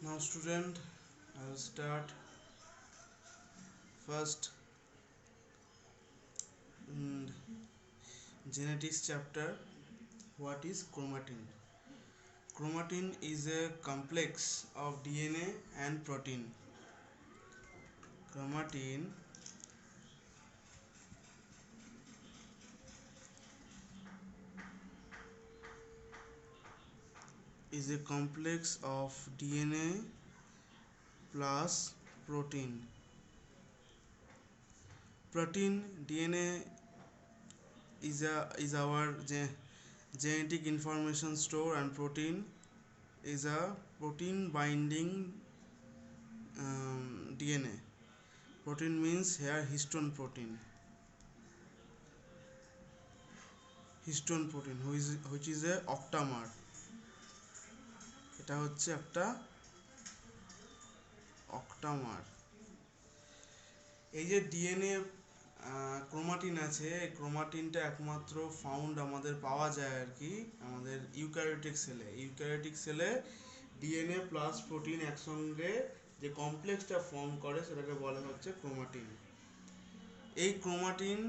Now student, I will start first mm, genetics chapter. What is chromatin? Chromatin is a complex of DNA and protein. Chromatin is a complex of DNA plus protein. Protein DNA is our genetic information store, and protein is a protein binding DNA. Protein means here histone protein. Histone protein which is a octamer. এটা হচ্ছে একটা octamer. এই যে DNA chromatin আছে, এই ক্রোমাটিনটা একমাত্র found আমাদের পাওয়া যায় আর কি আমাদের ইউক্যারিওটিক সেলে ডিএনএ প্লাস প্রোটিন একসঙ্গে যে কমপ্লেক্সটা ফর্ম করে সেটাকে বলা হচ্ছে ক্রোমাটিন। এই ক্রোমাটিন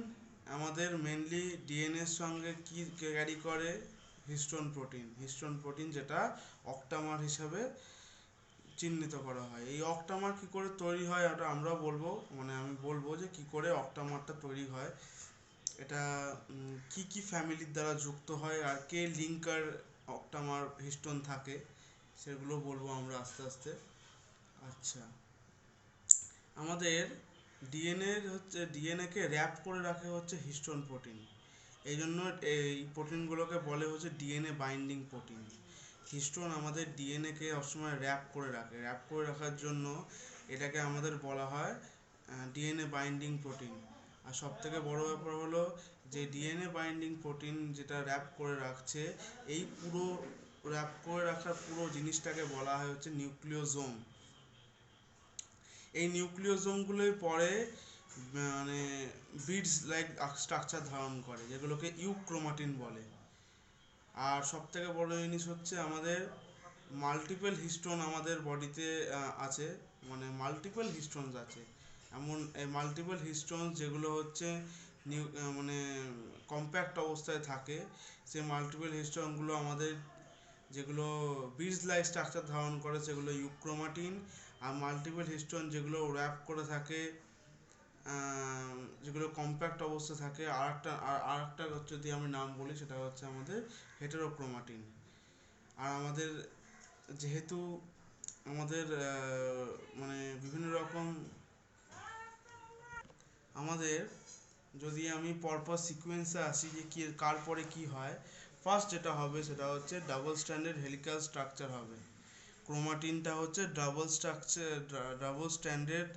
আমাদের মেনলি ডিএনএর সঙ্গে কি ক্যারি করে? হিস্টোন প্রোটিন যেটা অক্টামার হিসাবে চিহ্নিত করা হয়। এই অক্টামার কি করে তৈরি হয় এটা আমরা বলবো, আমি বলবো যে কি করে অক্টামারটা তৈরি হয়, এটা কি কি ফ্যামিলির দ্বারা যুক্ত হয় আর কে লিঙ্কার অক্টামার হিস্টোন থাকে সেগুলো বলবো আমরা আস্তে আস্তে। আচ্ছা, আমাদের ডিএনএকে র্যাপ করে রাখে হচ্ছে হিস্টোন প্রোটিন। এই জন্য এই প্রোটিনগুলোকে বলে হচ্ছে ডিএনএ বাইন্ডিং প্রোটিন। হিস্টোন আমাদের ডিএনএকে সবসময় র্যাপ করে রাখার জন্য এটাকে আমাদের বলা হয় ডিএনএ বাইন্ডিং প্রোটিন। আর সব থেকে বড়ো ব্যাপার হলো যে ডিএনএ বাইন্ডিং প্রোটিন যেটা র্যাপ করে রাখছে, এই পুরো র্যাপ করে রাখার পুরো জিনিসটাকে বলা হয় হচ্ছে নিউক্লিওজোম। এই নিউক্লিওজোমগুলোই পরে বিডস লাইক স্ট্রাকচার ধারণ করে, যেগুলোকে ইউক্রোমাটিন বলে। আর সব থেকে বড় জিনিস হচ্ছে আমাদের মাল্টিপল হিস্টোন আমাদের বডিতে আছে, মাল্টিপল হিস্টোনস আছে। এমন মাল্টিপল হিস্টোনস যেগুলো হচ্ছে কম্প্যাক্ট অবস্থায় থাকে, সেই মাল্টিপল হিস্টোনগুলো আমাদের যেগুলো বিডস লাইক স্ট্রাকচার ধারণ করে সেগুলো ইউক্রোমাটিন। আর মাল্টিপল হিস্টোন যেগুলো র্যাপ করে থাকে, যেগুলো কম্প্যাক্ট অবস্থা থাকে, আর একটা যদি আমি নাম বলি সেটা হচ্ছে আমাদের হেটেরোক্রোমাটিন। আর আমাদের যেহেতু আমাদের বিভিন্ন রকম আমাদের যদি আমি পরপর সিকোয়েন্সে আসি যে কি কার পরে কি হয়, ফার্স্ট যেটা হবে সেটা হচ্ছে ডাবল স্ট্যান্ডার্ড হেলিক্যাল স্ট্রাকচার হবে। ক্রোমাটিনটা হচ্ছে double standard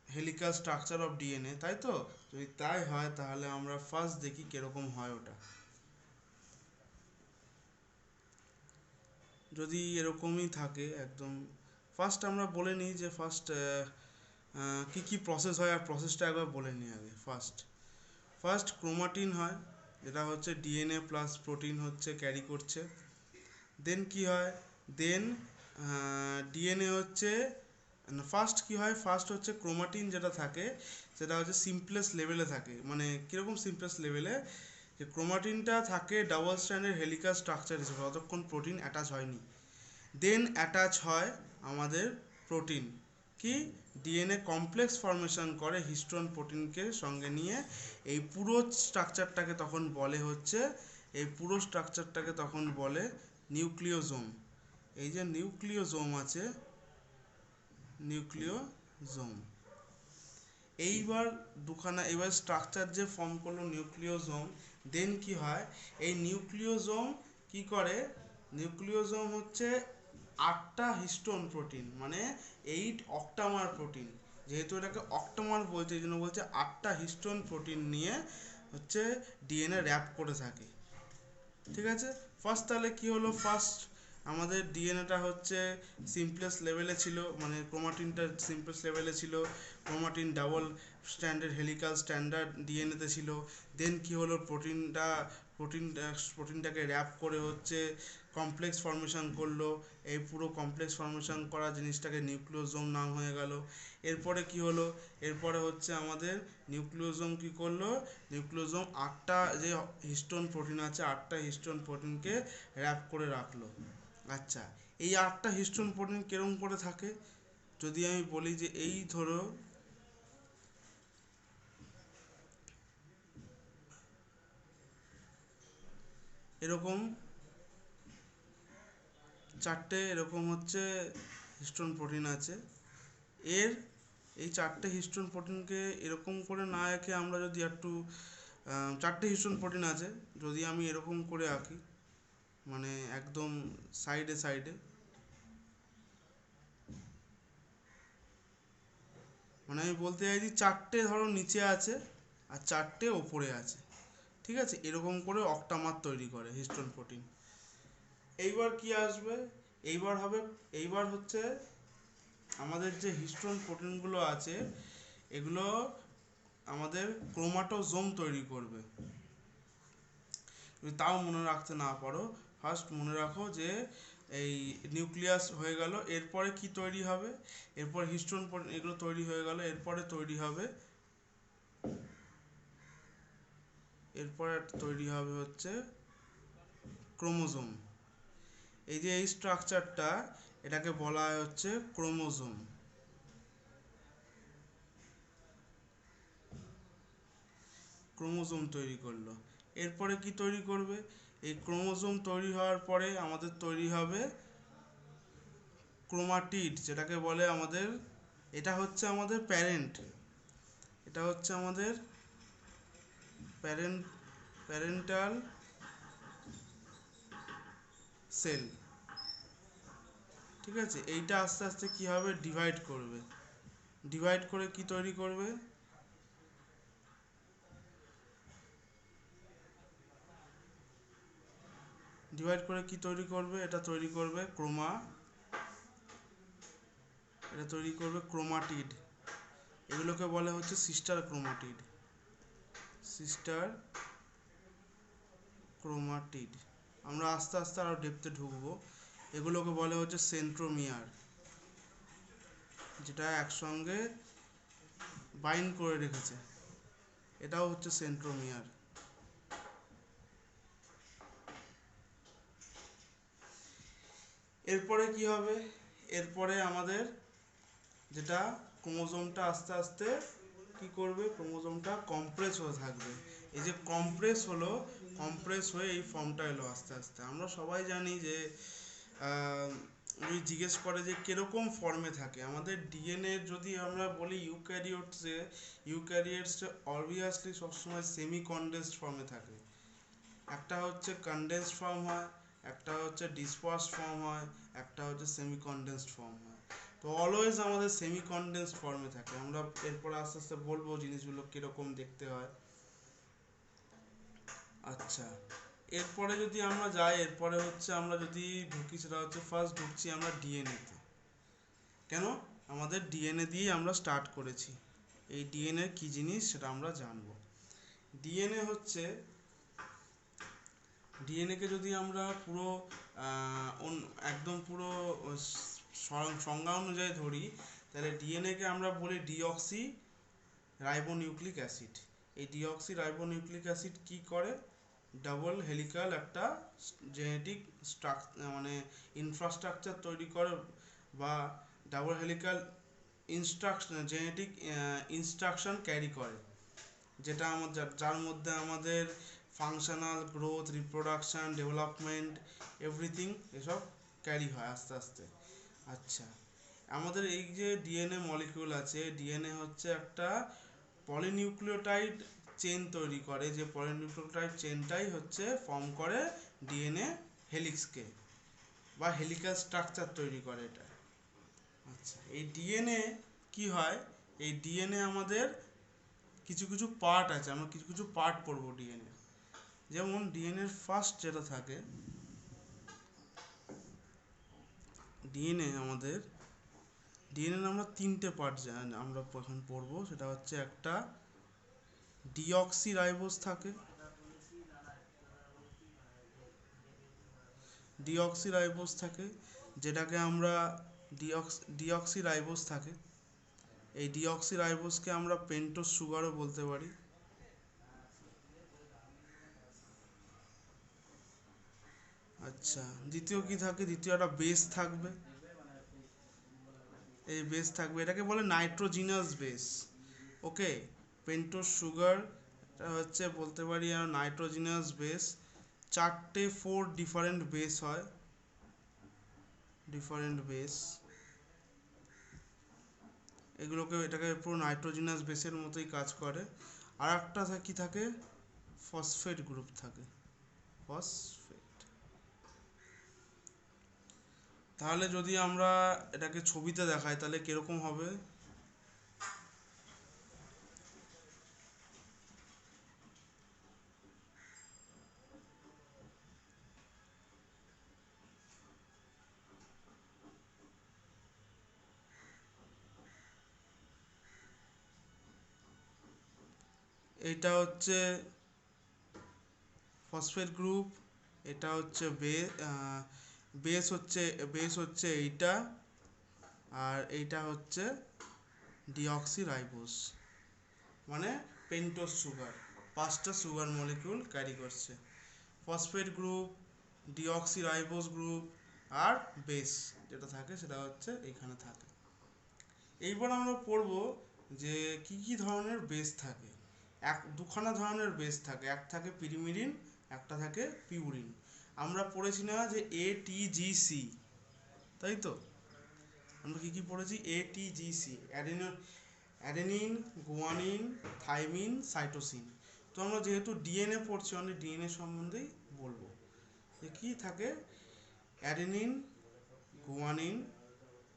helical structure of DNA, তাই তো? যদি তাই হয় তাহলে আমরা ফার্স্ট দেখি কিরকম হয় ওটা। যদি এরকমই থাকে একদম, ফার্স্ট আমরা বলে নিই যে কী কী প্রসেস হয়, আর প্রসেসটা একবার বলে নিই আগে। ফার্স্ট ক্রোমাটিন হয়, যেটা হচ্ছে ডিএনএ প্লাস প্রোটিন হচ্ছে ক্যারি করছে। দেন কি হয়? দেন ডিএনএ হচ্ছে ফার্স্ট হচ্ছে ক্রোমাটিন যেটা থাকে সেটা হচ্ছে সিম্পলেস্ট লেভেলে থাকে। কীরকম সিম্পলেস্ট লেভেলে? যে ক্রোমাটিনটা থাকে ডাবল স্ট্যান্ডার্ড হেলিক্যাল স্ট্রাকচার হিসেবে, ততক্ষণ প্রোটিন অ্যাটাচ হয়নি। দেন অ্যাটাচ হয় আমাদের প্রোটিন, কি ডিএনএ কমপ্লেক্স ফর্মেশন করে হিস্টোন প্রোটিনকে সঙ্গে নিয়ে। এই পুরো স্ট্রাকচারটাকে তখন বলে নিউক্লিওজোম। এই যে নিউক্লিওজোম আছে, নিউক্লিওজোম। এবার স্ট্রাকচার যে ফর্ম করলো নিউক্লিওজোম, দেন কি হয়? এই নিউক্লিওজোম কি করে? নিউক্লিওজোম হচ্ছে 8টা হিস্টোন প্রোটিন, 8 অক্টামার প্রোটিন। যেহেতু এটাকে অক্টামার বলছে এই জন্য বলছে 8টা হিস্টোন প্রোটিন নিয়ে হচ্ছে ডিএনএ র্যাপ করে থাকে। ঠিক আছে? ফার্স্ট তাহলে কি হলো? আমাদের ডিএনএটা হচ্ছে সিম্পলেস্ট লেভেলে ছিল, ক্রোমাটিনটা সিম্পলেস্ট লেভেলে ছিল। Chromatin double standard helical standard ডিএনএতে ছিল। দেন কি হলো? প্রোটিনটাকে র্যাপ করে হচ্ছে কমপ্লেক্স ফর্মেশন করলো, এই পুরো কমপ্লেক্স ফর্মেশন করা জিনিসটাকে নিউক্লিওজোম নাম হয়ে গেল। এরপরে কি হলো, এরপরে হচ্ছে আমাদের নিউক্লিওজোম কি করলো, নিউক্লিওজোম 8টা যে হিস্টোন প্রোটিন আছে 8টা হিস্টোন প্রোটিনকে র্যাপ করে রাখলো। আচ্ছা, এই 8টা হিস্টোন প্রোটিন কিরকম করে থাকে, যদি আমি বলি যে এই ধরো এরকম চারটে এরকম হচ্ছে হিস্টোন প্রোটিন আছে, এর এই চারটে হিস্টোন প্রোটিনকে এরকম করে না এঁকে আমরা যদি একটু চারটে হিস্টোন প্রোটিন আছে, যদি আমি এরকম করে আঁকি, মানে একদম সাইডে সাইডে, মানে আমি বলতে চাইছি চারটে ধরো নিচে আছে আর চারটে ওপরে আছে, ঠিক আছে, এরকম করে অক্টামার তৈরি করে হিস্টোন প্রোটিন। এইবার কি আসবে, এইবার হবে, এইবার হচ্ছে আমাদের যে হিস্টোন প্রোটিনগুলো আছে এগুলো আমাদের ক্রোমাটোজোম তৈরি করবে। যদি তাও মনে রাখতে না পারো, ফার্স্ট মনে রাখো যে এই নিউক্লিয়াস হয়ে গেল, এরপরে কি তৈরি হবে, এরপর হিস্টোন প্রোটিন এগুলো তৈরি হয়ে গেল, এরপরে তৈরি হবে, এরপরে তৈরি হবে হচ্ছে ক্রোমোজোম। এই যে এই স্ট্রাকচারটা এটাকে বলা হয় হচ্ছে ক্রোমোজোম। ক্রোমোজোম তৈরি করলো, এরপরে কি তৈরি করবে, এই ক্রোমোজোম তৈরি হওয়ার পরে আমাদের তৈরি হবে ক্রোমাটিড, যেটাকে বলে আমাদের, এটা হচ্ছে আমাদের প্যারেন্ট, এটা হচ্ছে আমাদের প্যারেন্টাল সেল, ঠিক আছে। এইটা আস্তে আস্তে কি হবে, ডিভাইড করবে, ডিভাইড করে কি তৈরি করবে, ডিভাইড করে কি তৈরি করবে, এটা তৈরি করবে এটা তৈরি করবে ক্রোমাটিড, এগুলোকে বলে হচ্ছে সিস্টার ক্রোমাটিড, সিস্টার ক্রোমাটিড। আমরা আস্তে আস্তে আরো ডেপথে ঢুকবো, এগুলোকে বলে হচ্ছে সেন্ট্রোমিয়ার, যেটা একসঙ্গে বাইন্ড করে রেখেছে, এটাও হচ্ছে সেন্ট্রোমিয়ার। এরপরে কি হবে, এরপরে আমাদের যেটা ক্রোমোজোমটা আস্তে আস্তে কি করবে, ক্রোমোজোমটা কম্প্রেস হয়ে থাকবে, এই যে কম্প্রেস হলো, কম্প্রেস হয়ে এই ফর্মটা এলো আস্তে আস্তে। আমরা সবাই জানি যে যদি জিজ্ঞেস করে যে কিরকম ফর্মে থাকে আমাদের ডিএনএ, যদি আমরা বলি ইউক্যারিওটসে, ইউক্যারিওটসে অবভিয়াসলি সবসময় সেমি কনডেন্সড ফর্মে থাকে, একটা হচ্ছে কনডেন্সড ফর্ম হয়, একটা হচ্ছে ডিসপার্সড ফর্ম হয়, একটা হচ্ছে সেমি কনডেন্সড ফর্ম হয়। তো অলওয়েজ আমাদের সেমি কনডেন্সড ফর্মে থাকে, আমরা এরপর আস্তে আস্তে বলবো জিনিসগুলো কিরকম দেখতে হয়। আচ্ছা, এরপরে যদি আমরা যাই, এরপরে হচ্ছে আমরা যদি ঢুকি, সেটা হচ্ছে ফার্স্ট ঢুকছি আমরা ডিএনএ তে। কেন, আমাদের ডিএনএ দিয়েই আমরা স্টার্ট করেছি, এই ডিএনএ কি জিনিস সেটা আমরা জানবো। ডিএনএ হচ্ছে, ডিএনএ কে যদি আমরা পুরো একদম পুরো সংজ্ঞা অনুযায়ী ধরি, তাহলে ডিএনএ কে আমরা বলি ডিঅক্সি রাইবোনিউক্লিক অ্যাসিড। এই ডিঅক্সি রাইবোনিউক্লিক অ্যাসিড কি করে, ডাবল হেলিকাল একটা জেনেটিক মানে ইনফ্রাস্ট্রাকচার তৈরি করে, বা double helical genetic instruction carry করে, যেটা আমাদের, যার মধ্যে আমাদের functional growth, reproduction, development, everything এসব ক্যারি হয় আস্তে আস্তে। আচ্ছা, আমাদের এই যে ডিএনএ মলিকিউল আছে, ডিএনএ হচ্ছে একটা পলিনিউক্লিওটাইড চেন তৈরি করে, যে পলিনিউক্লিওটাইড চেনটাই হচ্ছে ফর্ম করে ডিএনএ হেলিক্সকে, বা হেলিকাল স্ট্রাকচার তৈরি করে এটা। আচ্ছা, এই ডিএনএ কি হয়, এই ডিএনএ আমাদের কিছু কিছু পার্ট আছে, আমরা কিছু কিছু পার্ট পড়বো ডিএনএ। যেমন ডিএনএ ফার্স্ট যেটা থাকে, ডিএনএ আমাদের, ডিএনএ আমরা তিনটে পার্ট আমরা এখন পড়বো, সেটা হচ্ছে একটা ডিঅক্সি রাইবোজ থাকে, ডিঅক্সিরাইবোজ থাকে, যেটাকে আমরা ডিঅক্সিরাইবোজ থাকে। এই ডিঅক্সিরাইবোজকে আমরা পেন্টোজ সুগারও বলতে পারি। আচ্ছা, দ্বিতীয় কি থাকে? দ্বিতীয় একটা বেস থাকবে। এই বেস থাকবে, এটাকে বলে নাইট্রোজিনাস বেস। ওকে, পেন্টোজ সুগার এটা হচ্ছে বলতে পারি নাইট্রোজিনাস বেস। 4টে 4 ডিফারেন্ট বেস হয়, ডিফারেন্ট বেস। এটাকে পুরো নাইট্রোজিনাস বেসের মতোই কাজ করে। আর একটা কি থাকে? ফসফেট গ্রুপ থাকে, ফসফেট। তাহলে যদি আমরা এটাকে ছবিতে দেখাই তাহলে কিরকম হবে? এটা হচ্ছে ফসফেট গ্রুপ, এটা হচ্ছে বেস হচ্ছে এইটা, আর এইটা হচ্ছে ডিঅক্সিরাইবোজ, মানে পেন্টোজ সুগার। 5টা সুগার মলিকিউল ক্যারি করছে। ফসফেট গ্রুপ, ডিঅক্সিরাইবোজ গ্রুপ, আর বেস যেটা থাকে সেটা হচ্ছে এইখানে থাকে। এইবার আমরা পড়ব যে কি কি ধরনের বেস থাকে। দুখানা ধরনের বেস থাকে, এক থাকে পিরিমিডিন, একটা থাকে পিউরিন। আমরা পড়েছি না যে ATGC, তাই তো? আমরা কি কি পড়েছি? ATGC, adenine, guanine, thymine, cytosine. তো আমরা যেহেতু ডিএনএ পড়ছি, আমরা ডিএনএ সম্বন্ধেই বলবো যে কি থাকে। Adenine, guanine,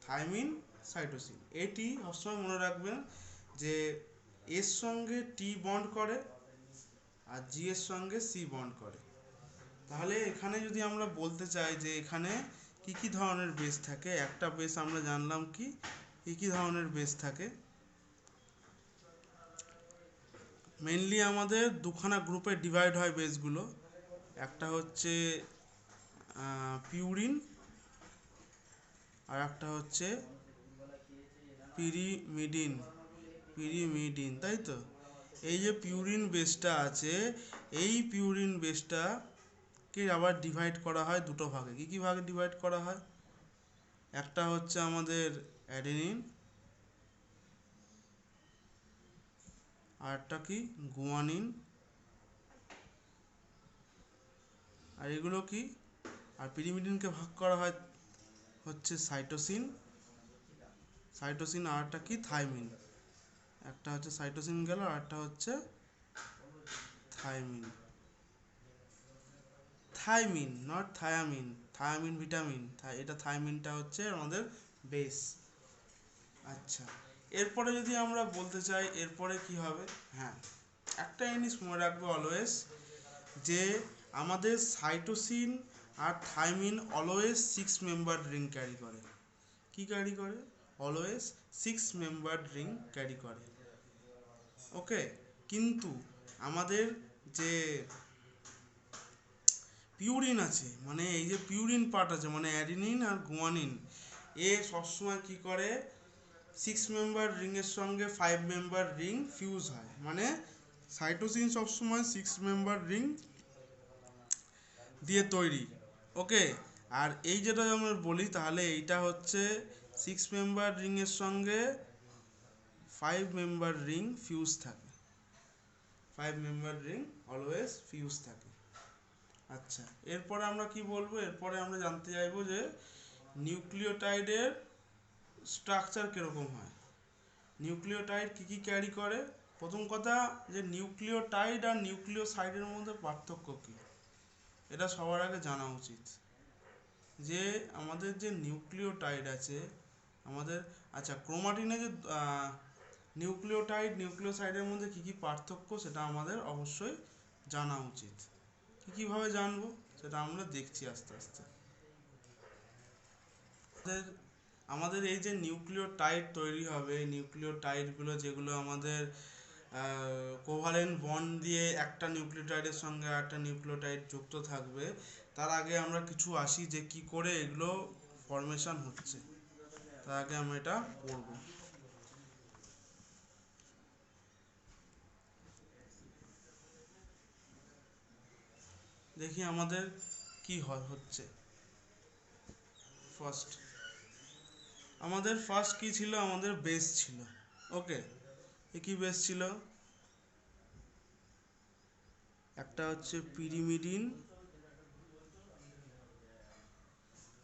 thymine, cytosine. এটি সবসময় মনে রাখবেন যে এর সঙ্গে টি বন্ড করে আর জি এর সঙ্গে সি বন্ড করে। তাহলে এখানে যদি আমরা বলতে চাই যে এখানে কি কি ধরনের বেস থাকে, একটা বেস আমরা জানলাম কি কি ধরনের বেস থাকে। মেইনলি আমাদের দুখানা গ্রুপে ডিভাইড হয় বেসগুলো। একটা হচ্ছে পিউরিন, আর একটা হচ্ছে পিরিমিডিন। তাই তো? এই যে পিউরিন বেসটা আছে, এই পিউরিন বেসটাকে আবার ডিভাইড করা হয় দুটো ভাগে। কি কি ভাগে ডিভাইড করা হয়? একটা হচ্ছে আমাদের অ্যাডেনিন, আর একটা কি গুয়ানিন, আর এগুলো কি? আর পিরিমিডিনকে ভাগ করা হয় হচ্ছে সাইটোসিন, আর একটা কি থাইমিন। একটা হচ্ছে সাইটোসিন গেল, আর একটা হচ্ছে thymine. Thymine, not thiamine. Thiamine vitamin, এটা থাইমিনটা হচ্ছে আমাদের বেস। আচ্ছা, এরপরে যদি আমরা বলতে চাই এরপরে কি হবে, হ্যাঁ, একটা জিনিস মনে রাখবো অলওয়েজ, যে আমাদের সাইটোসিন আর thymine always 6 member ring carry করে। কি ক্যারি করে? অলওয়েজ 6 মেম্বার রিং ক্যারি করে। ওকে, কিন্তু আমাদের যে পিউরিন আছে, মানে এই যে পিউরিন পার্ট আছে, মানে অ্যাডিনিন আর গুয়ানিন, এ সবসময় কি করে? 6 মেম্বার রিং এর সঙ্গে 5 মেম্বার রিং ফিউজ হয়। মানে সাইটোসিন সবসময় 6 মেম্বার রিং দিয়ে তৈরি। ওকে, আর এই যেটা আমরা বলি, তাহলে এইটা হচ্ছে 6 মেম্বার রিং এর সঙ্গে 5 মেম্বার রিং ফিউজ থাকে। 5 মেম্বার রিং অলওয়েজ ফিউজ থাকে। আচ্ছা, এরপরে আমরা কি বলবো? এরপরে আমরা জানতে চাইবো যে নিউক্লিওটাইডের স্ট্রাকচার কিরকম হয়। নিউক্লিওটাইড কি কি ক্যারি করে? প্রথম কথা, যে নিউক্লিওটাইড আর নিউক্লিওসাইডের মধ্যে পার্থক্য কি, এটা সবার আগে জানা উচিত। যে আমাদের যে নিউক্লিওটাইড আছে আমাদের, আচ্ছা, ক্রোমাটিনে যে নিউক্লিওসাইডের মধ্যে কি কি পার্থক্য, সেটা আমাদের অবশ্যই জানা উচিত। কীভাবে জানবো সেটা আমরা দেখছি আস্তে আস্তে। আমাদের এই যে নিউক্লিওটাইড তৈরি হবে, নিউক্লিওটাইডগুলো যেগুলো আমাদের কোভালেন্ট বন্ড দিয়ে একটা নিউক্লিওটাইডের সঙ্গে একটা নিউক্লিওটাইড যুক্ত থাকবে, তার আগে আমরা কিছু আসি যে কি করে এগুলো ফরমেশন হচ্ছে, তার আগে আমরা এটা পড়ব। দেখি আমাদের কি হচ্ছে। ফার্স্ট আমাদের ফার্স্ট কি ছিল, আমাদের বেস ছিল। ওকে, কি বেস ছিল, একটা হচ্ছে পিরিমিডিন,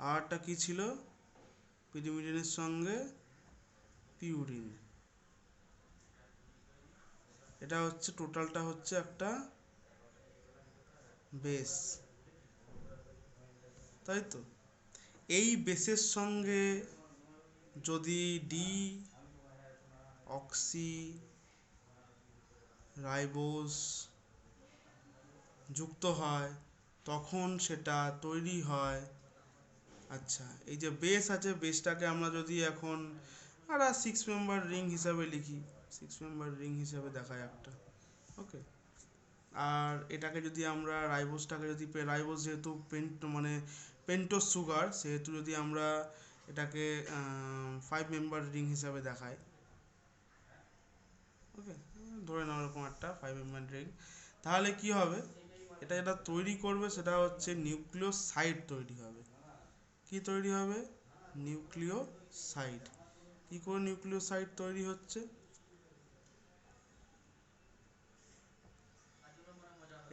আর একটা কি ছিল, পিরিমিডিনের সঙ্গে পিউরিন। এটা হচ্ছে টোটালটা হচ্ছে একটা বেস, তাই তো। এই বেসের সঙ্গে যদি ডি অক্সি রাইবোজ যুক্ত হয় তখন সেটা তৈরি হয়। আচ্ছা, এই যে বেস আছে, বেসটাকে আমরা যদি এখন আর 6 মেম্বার রিং হিসাবে লিখি, 6 মেম্বার রিং হিসাবে দেখায় একটা। ওকে, আর এটাকে যদি আমরা রাইবোজটাকে যদি রাইবোজ যেহেতু মানে পেন্টোজ সুগার, সেহেতু যদি আমরা এটাকে 5 মেম্বার রিং হিসাবে দেখাই। ওকে, ধরে নাও এরকম একটা 5 মেম্বার রিং, তাহলে কি হবে, এটা যেটা তৈরি করবে সেটা হচ্ছে নিউক্লিওসাইড তৈরি হবে। কি তৈরি হবে, নিউক্লিওসাইড। কি করে নিউক্লিওসাইড তৈরি হচ্ছে,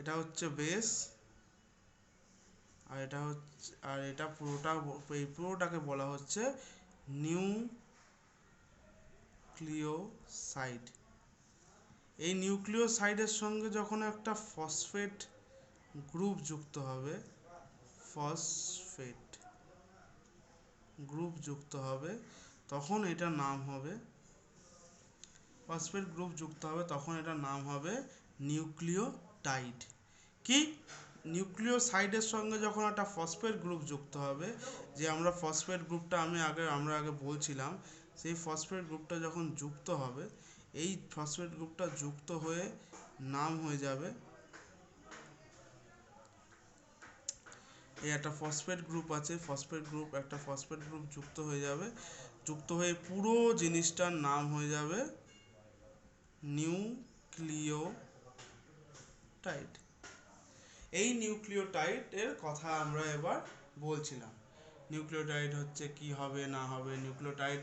এটা হচ্ছে বেস, আর এটা হচ্ছে, আর এটা পুরোটা, এই পুরোটাকে বলা হচ্ছে নিউক্লিওসাইড। এই নিউক্লিওসাইডের সঙ্গে যখন একটা ফসফেট গ্রুপ যুক্ত হবে, ফসফেট গ্রুপ যুক্ত হবে, তখন এটার নাম হবে, ফসফেট গ্রুপ যুক্ত হবে তখন এটার নাম হবে নিউক্লিওটাইড। কি, নিউক্লিওসাইডের সঙ্গে যখন একটা ফসফেট গ্রুপ যুক্ত হবে, যে আমরা ফসফেট গ্রুপটা আমরা আগে বলছিলাম, সেই ফসফেট গ্রুপটা যখন যুক্ত হবে, এই ফসফেট গ্রুপটা যুক্ত হয়ে নাম হয়ে যাবে, এই একটা ফসফেট গ্রুপ আছে, ফসফেট গ্রুপ, একটা ফসফেট গ্রুপ যুক্ত হয়ে যাবে, যুক্ত হয়ে পুরো জিনিসটার নাম হয়ে যাবে নিউক্লিওটাইড। এই নিউক্লিওটাইড এর কথা আমরা এবার বলছিলাম। নিউক্লিওটাইড হচ্ছে কি হবে না হবে, নিউক্লিওটাইড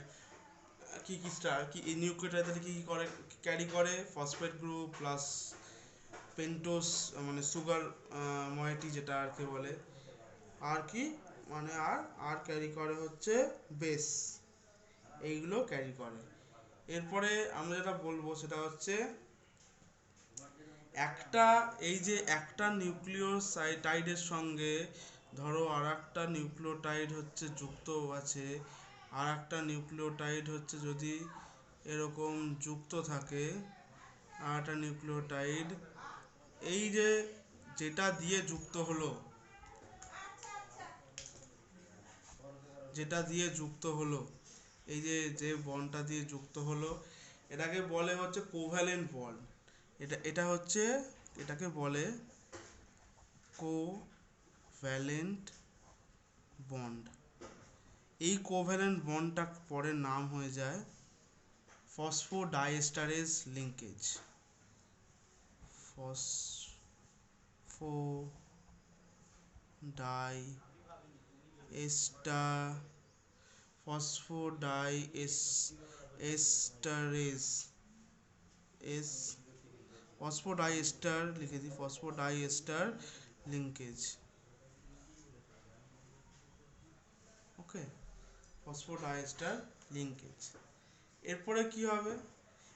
কি কি কি এই নিউক্লিওটাইড কি কি করে, ক্যারি করে ফসফেট গ্রুপ প্লাস পেন্টোজ মানে সুগার ময়েটি যেটা আর কি বলে, আর কি মানে আর ক্যারি করে হচ্ছে বেস, এইগুলো ক্যারি করে। এরপরে আমরা যেটা বলবো সেটা হচ্ছে একটা, এই যে একটা নিউক্লিওটাইডের সঙ্গে ধরো আর একটা নিউক্লিওটাইড হচ্ছে যুক্ত আছে, আর একটা নিউক্লিওটাইড হচ্ছে যদি এরকম যুক্ত থাকে, আর একটা নিউক্লিওটাইড, এই যে যেটা দিয়ে যুক্ত হলো, যেটা দিয়ে যুক্ত হলো, এই যে যে বন্ডটা দিয়ে যুক্ত হলো, এটাকে বলে হচ্ছে কোভ্যালেন্ট বন্ড। এটা হচ্ছে, এটাকে বলে কোভ্যালেন্ট বন্ড। এই কোভ্যালেন্ট বন্ডটা পরে নাম হয়ে যায় phosphodiesterase linkage. Phosphodiester phosphodiesterase S phosphodiester লিখে দিই, ফসফোডাইএস্টার লিঙ্কেজ। ওকে, ফসফোডাইএস্টার লিঙ্কেজ। এরপরে কি হবে,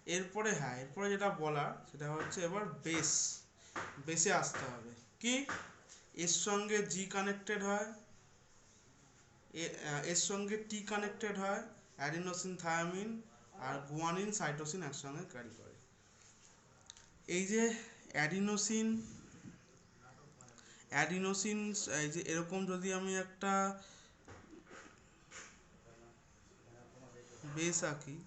এরপরে হ্যাঁ, এরপরে যেটা বলার সেটা হচ্ছে এবার বেসে আসতে হবে। কি, এর সঙ্গে জি কানেক্টেড হয়, এর সঙ্গে টি কানেক্টেড হয়, অ্যাডিনোসিন থায়ামিন আর গুয়ানিন সাইটোসিন একসঙ্গে ক্যারি করে। এই যে অ্যাডিনোসিন, অ্যাডিনোসিন, এই যে এরকম যদি আমি একটা বেস আঁকি,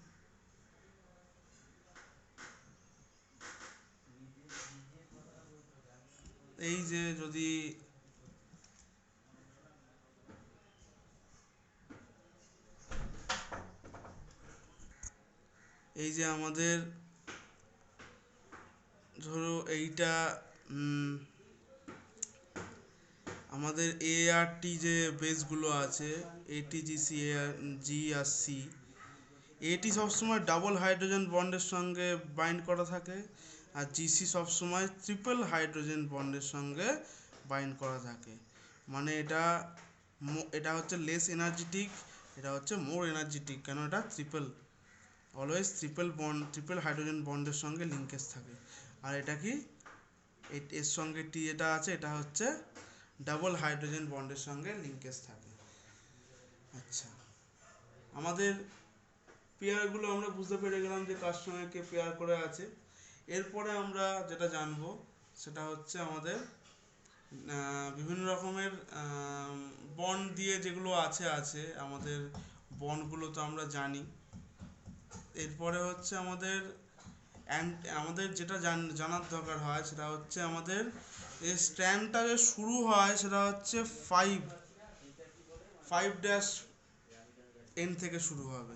এই যে যদি এই যে আমাদের ধরো এইটা আমাদের এ আর টি যে বেসগুলো আছে, এটিজিসি আর জি আর সি, এটি সবসময় ডাবল হাইড্রোজেন বন্ডের সঙ্গে বাইন্ড করা থাকে, আর জিসি সবসময় ট্রিপল হাইড্রোজেন বন্ডের সঙ্গে বাইন্ড করা থাকে। মানে এটা হচ্ছে লেস এনার্জেটিক, এটা হচ্ছে মোর এনার্জেটিক, কেন এটা triple, always triple bond, triple hydrogen বন্ডের সঙ্গে লিঙ্কেজ থাকে। আর এটা কি, এর সঙ্গে টি যেটা আছে এটা হচ্ছে ডাবল হাইড্রোজেন বন্ডের সঙ্গে লিঙ্কেজ থাকে। আচ্ছা, আমাদের পেয়ারগুলো আমরা বুঝতে পেরে গেলাম যে কার সঙ্গে কে পেয়ার করে আছে। এরপরে আমরা যেটা জানবো সেটা হচ্ছে আমাদের বিভিন্ন রকমের বন্ড দিয়ে যেগুলো আছে আমাদের বন্ডগুলো তো আমরা জানি। এরপরে হচ্ছে আমাদের যেটা জানার দরকার হয় সেটা হচ্ছে আমাদের এই স্ট্র্যান্ডটা যে শুরু হয় সেটা হচ্ছে ফাইভ ড্যাশ এন থেকে শুরু হবে,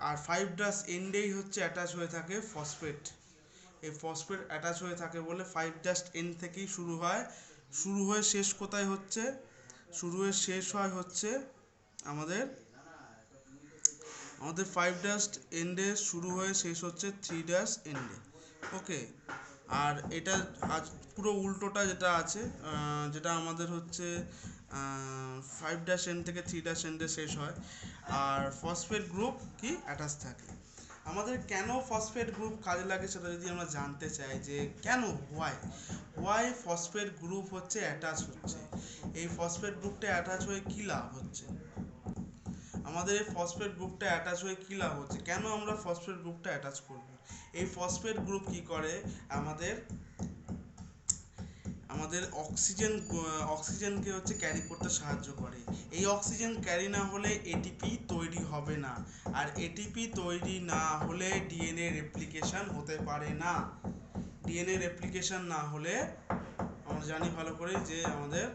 আর ফাইভ ড্যাশ এন্ডেই হচ্ছে অ্যাটাচ হয়ে থাকে ফসফেট। এই ফসফেট অ্যাটাচ হয়ে থাকে বলে ফাইভ ড্যাশ এন থেকেই শুরু হয়। শুরু হয়ে শেষ কোথায় হচ্ছে, শুরু হয়ে শেষ হয় হচ্ছে আমাদের ফাইভ ড্যাশ এন্ডে শুরু হয়ে শেষ হচ্ছে থ্রি ড্যাশ এন্ডে। ওকে, আর এটা আজ পুরো উল্টোটা যেটা আছে, যেটা আমাদের হচ্ছে ফাইভ ড্যাশ এন থেকে থ্রি ড্যাশ এন্ডে শেষ হয়, আর ফসফেট গ্রুপ কি অ্যাটাচ থাকে। আমাদের কেন ফসফেট গ্রুপ কাজে লাগে সেটা যদি আমরা জানতে চাই যে কেন, ওয়াই ফসফেট গ্রুপ হচ্ছে অ্যাটাচ হচ্ছে, এই ফসফেট গ্রুপটা অ্যাটাচ হয়ে কী লাভ হচ্ছে, আমাদের এই ফসফেট গ্রুপটা অ্যাটাচ হয়ে কী লাভ হচ্ছে, কেন আমরা ফসফেট গ্রুপটা অ্যাটাচ করব। এই ফসফেট গ্রুপ কি করে, আমাদের আমাদের অক্সিজেনকে হচ্ছে ক্যারি করতে সাহায্য করে। এই অক্সিজেন ক্যারি না হলে এটিপি তৈরি হবে না, আর এটিপি তৈরি না হলে ডিএনএ রেপ্লিকেশন হতে পারে না। ডিএনএ রেপ্লিকেশন না হলে আমরা জানি ভালো করে যে আমাদের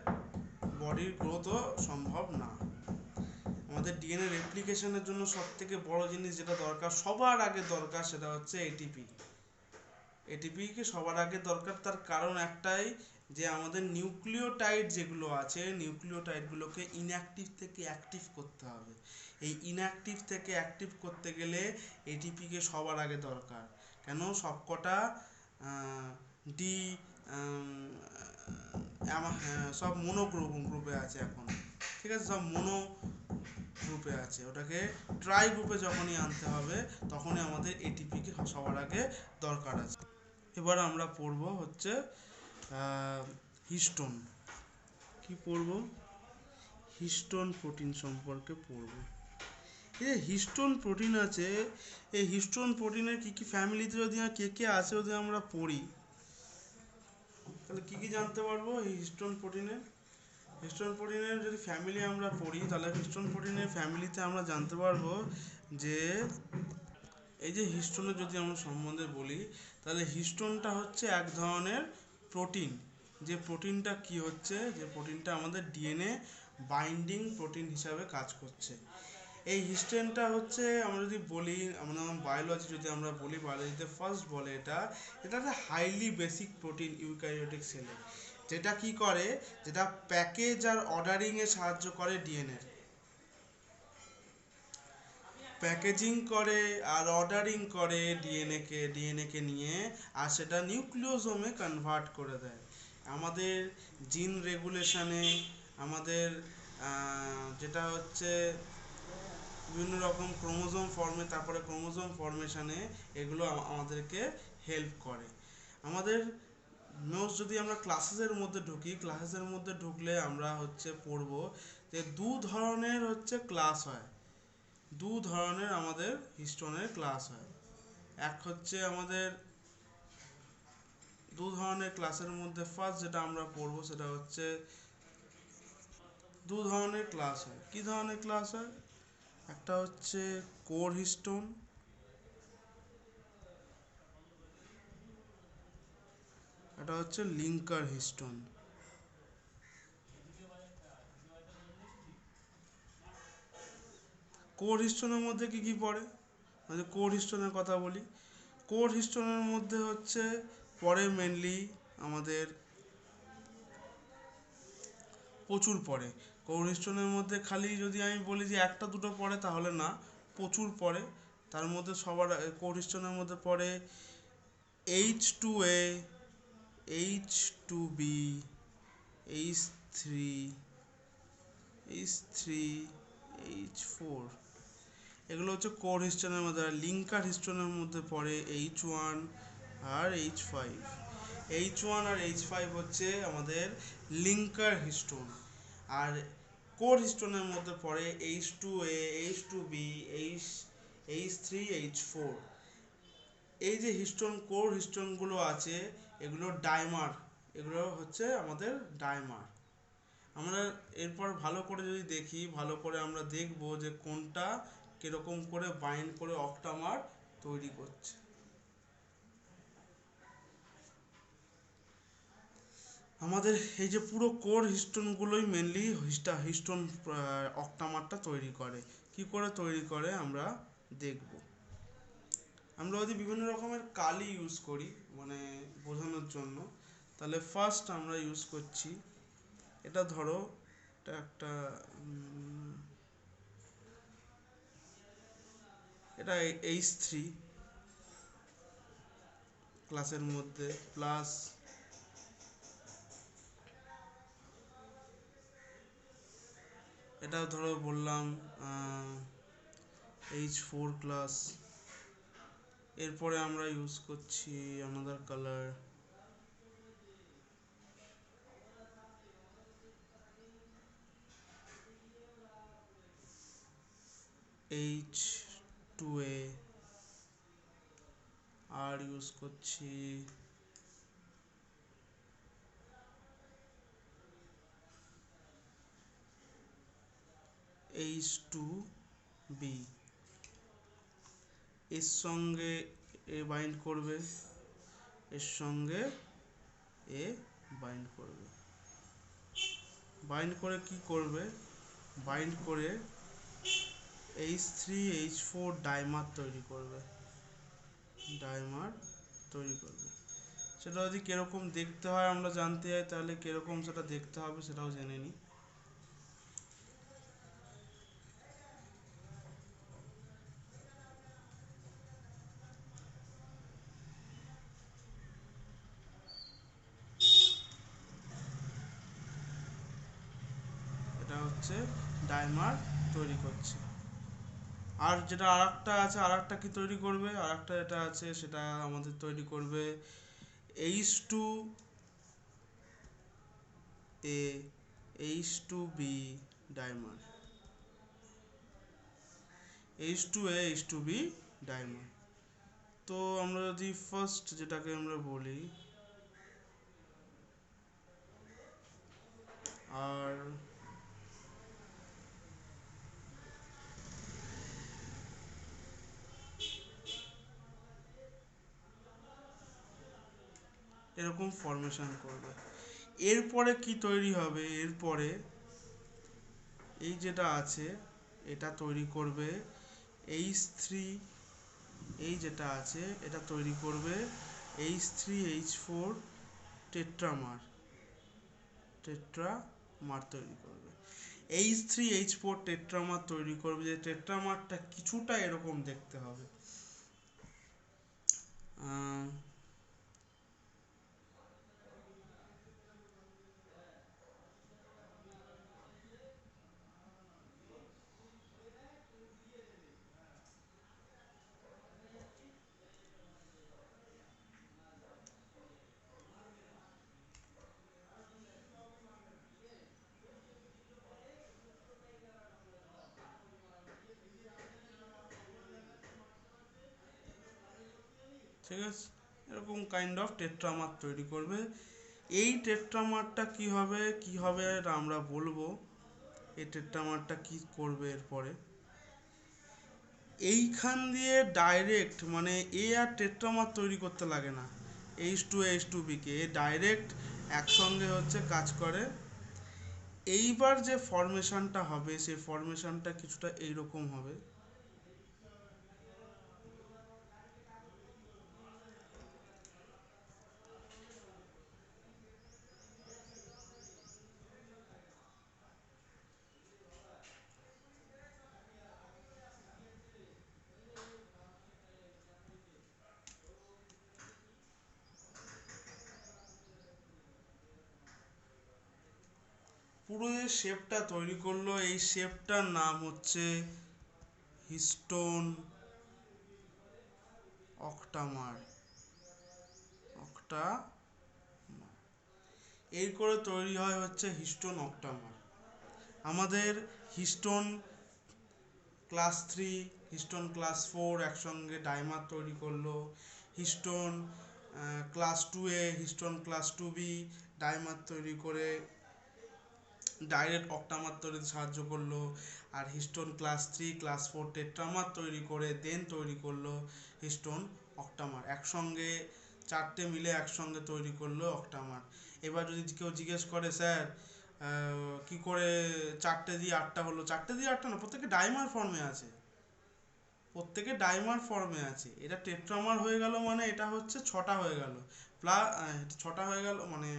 বডির গ্রোথও সম্ভব না। আমাদের ডিএনএ রেপ্লিকেশনের জন্য সবথেকে বড় জিনিস যেটা দরকার, সবার আগে দরকার, সেটা হচ্ছে এটিপি। এটিপিকে সবার আগে দরকার, তার কারণ একটাই, যে আমাদের নিউক্লিওটাইড যেগুলো আছে নিউক্লিওটাইডগুলোকে ইনঅ্যাক্টিভ থেকে অ্যাক্টিভ করতে হবে। এই ইনঅ্যাক্টিভ থেকে অ্যাক্টিভ করতে গেলে এটিপিকে সবার আগে দরকার। কেন, সবকটা ডি সব মোনো গ্রুপে আছে এখন, ঠিক আছে, সব মোনো গ্রুপে আছে, ওটাকে ট্রাই গ্রুপে যখনই আনতে হবে তখনই আমাদের এটিপিকে সবার আগে দরকার আছে। এবার আমরা পড়ব হচ্ছে হিস্টোন। কি পড়ব, হিস্টোন প্রোটিন সম্পর্কে পড়ব। এই যে হিস্টোন প্রোটিন আছে, এই হিস্টোন প্রোটিনের কী কী ফ্যামিলিতে যদি কে আছে যদি আমরা পড়ি, তাহলে কী কী জানতে পারবো এই হিস্টোন প্রোটিনের যদি ফ্যামিলি আমরা পড়ি, তাহলে হিস্টোন প্রোটিনের ফ্যামিলিতে আমরা জানতে পারবো যে এই যে হিস্টোনের যদি আমরা সম্বন্ধে বলি, তাহলে হিস্টোনটা হচ্ছে এক ধরনের প্রোটিন, যে প্রোটিনটা কি হচ্ছে, যে প্রোটিনটা আমাদের ডিএনএ বাইন্ডিং প্রোটিন হিসাবে কাজ করছে। এই হিস্টোনটা হচ্ছে আমরা যদি বলি, আমরা বায়োলজি যদি আমরা বলি, বায়োলজিতে ফার্স্ট বলে এটা একটা হাইলি বেসিক প্রোটিন ইউক্যারিওটিক সেলে, যেটা কি করে, যেটা প্যাকেজ আর অর্ডারিংয়ে সাহায্য করে ডিএনএ, প্যাকেজিং করে আর অর্ডারিং করে ডিএনএকে নিয়ে, আর সেটা নিউক্লিওজোমে কনভার্ট করে দেয়। আমাদের জিন রেগুলেশনে, আমাদের যেটা হচ্ছে বিভিন্ন রকম ক্রোমোজোম ফর্মে, তারপরে ক্রোমোজোম ফর্মেশনে এগুলো আমাদেরকে হেল্প করে। আমাদের যদি আমরা ক্লাসেসের মধ্যে ঢুকলে আমরা হচ্ছে পড়বো যে দু ধরনের হচ্ছে ক্লাস হয়, দু ধরনের আমাদের হিস্টোনের ক্লাস হয়। এক হচ্ছে আমাদের দু ধরনের ক্লাসের মধ্যে ফার্স্ট যেটা আমরা পড়বো সেটা হচ্ছে দু ধরনের ক্লাস হয়। কি ধরনের ক্লাস হয়, একটা হচ্ছে কোর হিস্টোন, এটা হচ্ছে লিঙ্কার হিস্টোন। কোর হিস্টোনের মধ্যে কি কি পড়ে, মানে কোর হিস্টোনের কথা বলি। কোর হিস্টোনের মধ্যে হচ্ছে পড়ে মেনলি আমাদের প্রচুর পড়ে। কোর হিস্টোনের মধ্যে খালি যদি আমি বলি যে একটা দুটো পড়ে তাহলে না, প্রচুর পড়ে। তার মধ্যে সবার কোর হিস্টোনের মধ্যে পড়ে H2A, H2B, H3, H3, H4, এগুলো হচ্ছে কোর হিস্টোনের মধ্যে। আর লিঙ্কার হিস্টোনের মধ্যে পড়ে H1 আর H5। H1 আর H5 হচ্ছে আমাদের লিঙ্কার হিস্টোন। আর কোর হিস্টোনের মধ্যে পড়ে H2A, H2B, H3, H4। এই যে হিস্টোন, কোর হিস্টোনগুলো আছে এগুলো ডাইমার, এগুলো হচ্ছে আমাদের ডাইমার। আমরা এরপর ভালো করে যদি দেখি, ভালো করে আমরা দেখব যে কোনটা কিরকম করে বাইন্ড করে অক্টামার তৈরি করছে। আমাদের এই যে পুরো কোর হিস্টোনগুলোই মেনলি হিস্টোন অক্টামারটা তৈরি করে। কি করে তৈরি করে আমরা দেখব। আমরা যদি বিভিন্ন রকমের কালি ইউজ করি মানে বোঝানোর জন্য, তাহলে ফার্স্ট আমরা ইউজ করছি, এটা ধরো এটা একটা এটা H3 ক্লাসের মধ্যে, প্লাস এটা ধরো বললাম H4 ক্লাস। এরপরে আমরা ইউজ করছি আনাদার কালার, H2A। আর ইউজ করছি H2B। এর সঙ্গে এ বাইন্ড করবে, এর সঙ্গে এ বাইন্ড করবে। বাইন্ড করে কি করবে, বাইন্ড করে H3, H4 ডাইমার তৈরি করবে, ডাইমার তৈরি করবে। সেটা যদি কিরকম দেখতে হয় আমরা জানতে চাই, তাহলে কিরকম সেটা দেখতে হবে সেটাও জেনে নিই। এটা হচ্ছে ডাইমার তৈরি করছে। আর যেটা আরেকটা আছে, আরেকটা কি তৈরি করবে, আরেকটা যেটা আছে সেটা আমাদের তৈরি করবে H2A, H2B dimer, H2A, H2B dimer. তো আমরা যদি ফার্স্ট যেটাকে আমরা বলি, আর এরকম ফরমেশন করবে। এরপরে কি তৈরি হবে, এরপরে এই যেটা আছে এটা তৈরি করবে H3, এই যেটা আছে এটা তৈরি করবে H3, H4 টেট্রামার, টেট্রামার তৈরি করবে। H3, H4 টেট্রামার তৈরি করবে। যে টেট্রামারটা কিছুটা এরকম দেখতে হবে। ঠিক আছে, এরকম কাইন্ড অফ টেট্রামার তৈরি করবে। এই টেট্রামারটা কি হবে, কি হবে এটা আমরা বলবো। এই টেট্রামারটা কি করবে এরপরে, এইখান দিয়ে ডাইরেক্ট মানে এ আর টেট্রামার তৈরি করতে লাগে না, H2A, H2B কে ডাইরেক্ট একসঙ্গে হচ্ছে কাজ করে এইবার যে ফরমেশনটা হবে সেই ফরমেশনটা কিছুটা এইরকম হবে। পুরো যে শেপটা তৈরি করলো এই শেপটার নাম হচ্ছে হিস্টোন অক্টামার। অক্টা এই করে তৈরি হয় হচ্ছে হিস্টোন অক্টামার। আমাদের হিস্টোন ক্লাস 3 হিস্টোন ক্লাস 4 একসঙ্গে ডাইমার তৈরি করলো। হিস্টোন ক্লাস 2 এ হিস্টোন ক্লাস 2b ডাইমার তৈরি করে ডাইরেক্ট অক্টামার তৈরিতে সাহায্য করলো। আর হিস্টোন ক্লাস 3 ক্লাস 4 টেট্রামার তৈরি করে দেন তৈরি করলো হিস্টোন অক্টামার। একসঙ্গে চারটে মিলে একসঙ্গে তৈরি করলো অক্টামার। এবার যদি কেউ জিজ্ঞেস করে স্যার কি করে চারটে দিয়ে আটটা হলো, চারটে দিয়ে আটটা না, প্রত্যেকে ডাইমার ফর্মে আছে, প্রত্যেকে ডাইমার ফর্মে আছে। এটা টেট্রামার হয়ে গেল মানে এটা হচ্ছে ছটা হয়ে গেল, প্লাস ছটা হয়ে গেল মানে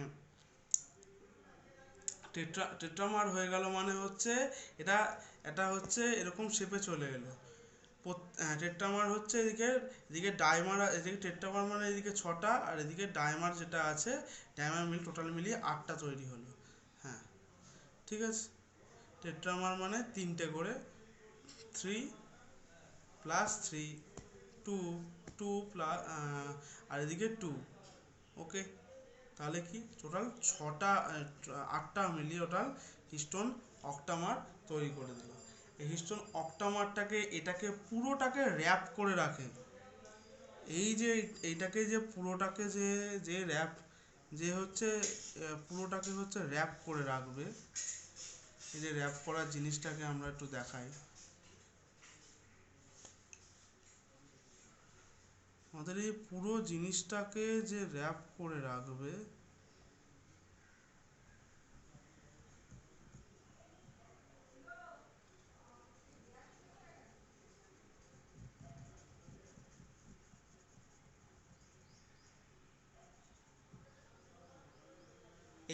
টেট্রামার হয়ে গেল মানে হচ্ছে এটা এটা হচ্ছে এরকম শেপে চলে এলো। টেট্রামার হচ্ছে এদিকে এদিকে ডাইমার, এদিকে টেট্রামার মানে এদিকে ছটা আর এদিকে ডাইমার যেটা আছে ডাইমার মিল টোটাল মিলিয়ে আটটা তৈরি হলো। হ্যাঁ ঠিক আছে, টেট্রামার মানে তিনটে করে, 3 প্লাস 3 2 2 প্লাস আর এদিকে 2। ওকে, তাহলে কি টোটাল ছটা আটটা মিলিয়ে টোটাল হিস্টোন অক্টামার তৈরি করে দিল। এই হিস্টোন অক্টামারটাকে এটাকে পুরোটাকে র্যাপ করে রাখে। এই যে এইটাকে যে পুরোটাকে যে যে র্যাপ যে হচ্ছে পুরোটাকে হচ্ছে র্যাপ করে রাখবে। এই যে র্যাপ করার জিনিসটাকে আমরা একটু দেখাই। আমাদের এই পুরো জিনিসটাকে যে র্যাপ করে রাখবে,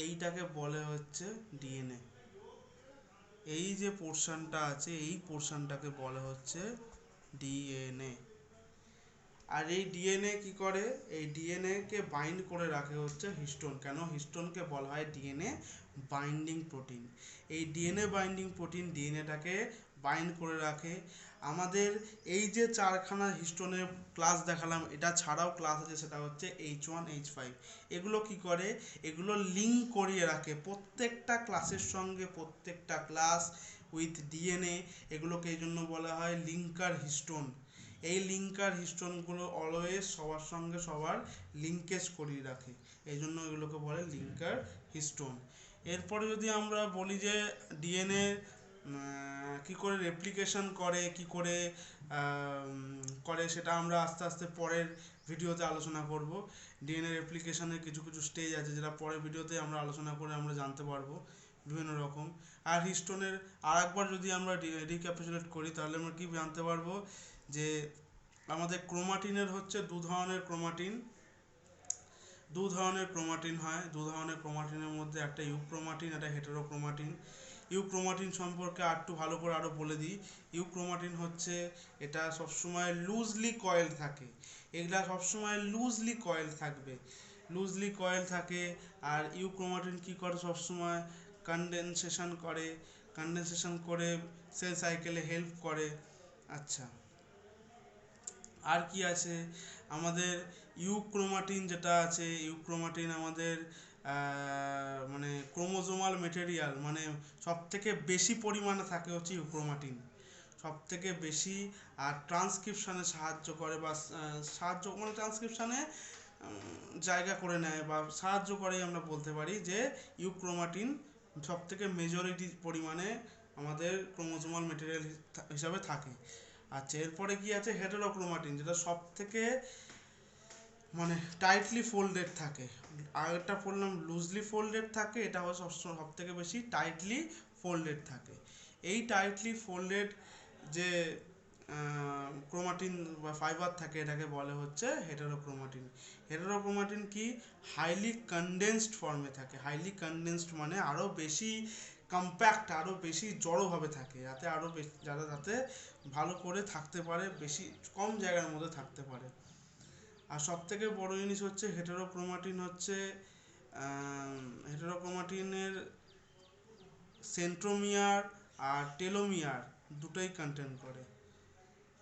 এইটাকে বলে হচ্ছে ডিএনএ। এই যে পোর্শনটা আছে এই পোর্শনটাকে বলে হচ্ছে ডিএনএ। আর এই ডিএনএ কি করে, এই ডিএনএ কে বাইন্ড করে রাখে হচ্ছে হিস্টোন। কেন হিস্টোনকে বলা হয় ডিএনএ বাইন্ডিং প্রোটিন। এই ডিএনএ বাইন্ডিং প্রোটিন ডিএনএটাকে বাইন্ড করে রাখে। আমাদের এই যে চারখানা হিস্টোনের ক্লাস দেখালাম এটা ছাড়াও ক্লাস আছে, সেটা হচ্ছে H1 H5। এগুলো কি করে, এগুলো লিঙ্ক করিয়ে রাখে প্রত্যেকটা ক্লাসের সঙ্গে, প্রত্যেকটা ক্লাস উইথ ডিএনএ। এগুলোকে এই জন্য বলা হয় লিঙ্কার হিস্টোন। এই লিঙ্কার হিস্টোনগুলো অলওয়েজ সবার সঙ্গে সবার লিঙ্কেজ করিয়ে রাখে, এই জন্য এগুলোকে বলে লিঙ্কার হিস্টোন। এরপরে যদি আমরা বলি যে ডিএনএ কি করে রেপ্লিকেশন করে, কি করে করে, সেটা আমরা আস্তে আস্তে পরের ভিডিওতে আলোচনা করব। ডিএনএ রেপ্লিকেশনের কিছু কিছু স্টেজ আছে যেটা পরের ভিডিওতে আমরা আলোচনা করে আমরা জানতে পারবো বিভিন্ন রকম। আর হিস্টোনের আর একবার যদি আমরা রিক্যাপিচুলেট করি তাহলে আমরা কি জানতে পারবো যে আমাদের ক্রোমাটিনের হচ্ছে দু ধরনের ক্রোমাটিন হয়। দু ধরনের ক্রোমাটিনের মধ্যে একটা ইউক্রোমাটিন, একটা হেটেরোক্রোমাটিন। ইউক্রোমাটিন সম্পর্কে আর একটু ভালো করে আরো বলে দিই। ইউক্রোমাটিন হচ্ছে এটা সবসময় লুজলি কয়েল থাকে, এগুলা সবসময় লুজলি কয়েল থাকবে, লুজলি কয়েল থাকে। আর ইউক্রোমাটিন কি করে সবসময় কন্ডেনসেশন করে সেল সাইকেলে হেল্প করে। আচ্ছা, আর কি আছে আমাদের ইউক্রোমাটিন যেটা আছে, ইউক্রোমাটিন আমাদের মানে ক্রোমোজোমাল মেটেরিয়াল, মানে সব থেকে বেশি পরিমাণে থাকে হচ্ছে ইউক্রোমাটিন, সব থেকে বেশি। আর ট্রান্সক্রিপশানে সাহায্য করে বা সাহায্য মানে ট্রান্সক্রিপশানে জায়গা করে নেয় বা সাহায্য করে, আমরা বলতে পারি যে ইউক্রোমাটিন সব থেকে মেজরিটি পরিমাণে আমাদের ক্রোমোজোমাল মেটেরিয়াল হিসাবে থাকে। আচ্ছা, এরপরে কি আছে হেটেরোক্রোমাটিন, যেটা সব থেকে মানে টাইটলি ফোল্ডেড থাকে, আগেরটা পড়লাম লুজলি ফোল্ডেড থাকে, এটা হচ্ছে সব থেকে বেশি টাইটলি ফোল্ডেড থাকে। এই টাইটলি ফোল্ডেড যে ক্রোমাটিন বা ফাইবার থাকে এটাকে বলে হচ্ছে হেটারোক্রোমাটিন। হেটারোক্রোমাটিন কি হাইলি কনডেন্সড ফর্মে থাকে। হাইলি কনডেন্সড মানে আরও বেশি কম্প্যাক্ট, আরও বেশি জড়োভাবে থাকে, যাতে আরও বেশি যাতে ভালো করে থাকতে পারে, বেশি কম জায়গার মধ্যে থাকতে পারে। আর সব থেকে বড় জিনিস হচ্ছে হেটারোক্রোমাটিন হচ্ছে হেটারোক্রোমাটিনের সেন্ট্রোমিয়ার আর টেলোমিয়ার দুটোই কন্টেন্ট করে।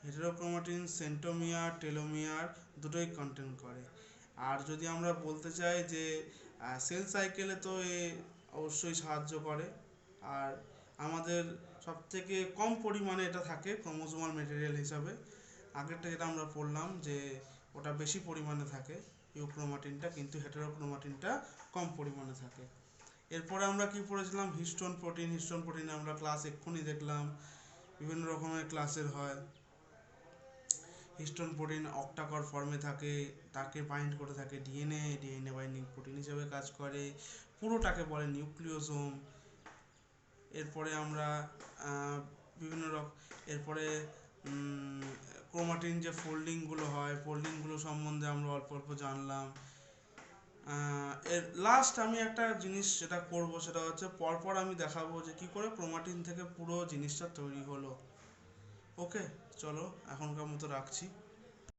হেটারোক্রোমাটিন সেন্ট্রোমিয়ার টেলোমিয়ার দুটোই কন্টেন্ট করে। আর যদি আমরা বলতে চাই যে সেল সাইকেলে তো এ অবশ্যই সাহায্য করে। আর আমাদের সবথেকে কম পরিমাণে এটা থাকে ক্রোমোজোমাল মেটেরিয়াল হিসাবে। আগেরটা যেটা আমরা পড়লাম যে ওটা বেশি পরিমাণে থাকে ইউক্রোমাটিনটা, কিন্তু হেটারোক্রোমাটিনটা কম পরিমাণে থাকে। এরপরে আমরা কি পড়েছিলাম হিস্টোন প্রোটিন। হিস্টোন প্রোটিনে আমরা ক্লাস এক্ষুনি দেখলাম, বিভিন্ন রকমের ক্লাসের হয়। হিস্টোন প্রোটিন অক্টাকর ফর্মে থাকে, তাকে বাইন্ড করে থাকে ডিএনএ, ডিএনএ বাইন্ডিং প্রোটিন হিসেবে কাজ করে, পুরোটাকে বলে নিউক্লিওসোম। এরপরে আমরা বিভিন্ন রকম এরপরে ক্রোমাটিন যে ফোল্ডিংগুলো হয়, ফোল্ডিংগুলো সম্বন্ধে আমরা অল্প অল্প জানলাম। এর লাস্ট আমি একটা জিনিস যেটা করব সেটা হচ্ছে পরপর আমি দেখাবো যে কি করে ক্রোমাটিন থেকে পুরো জিনিসটা তৈরি হলো। ওকে, চলো এখনকার মতো রাখছি।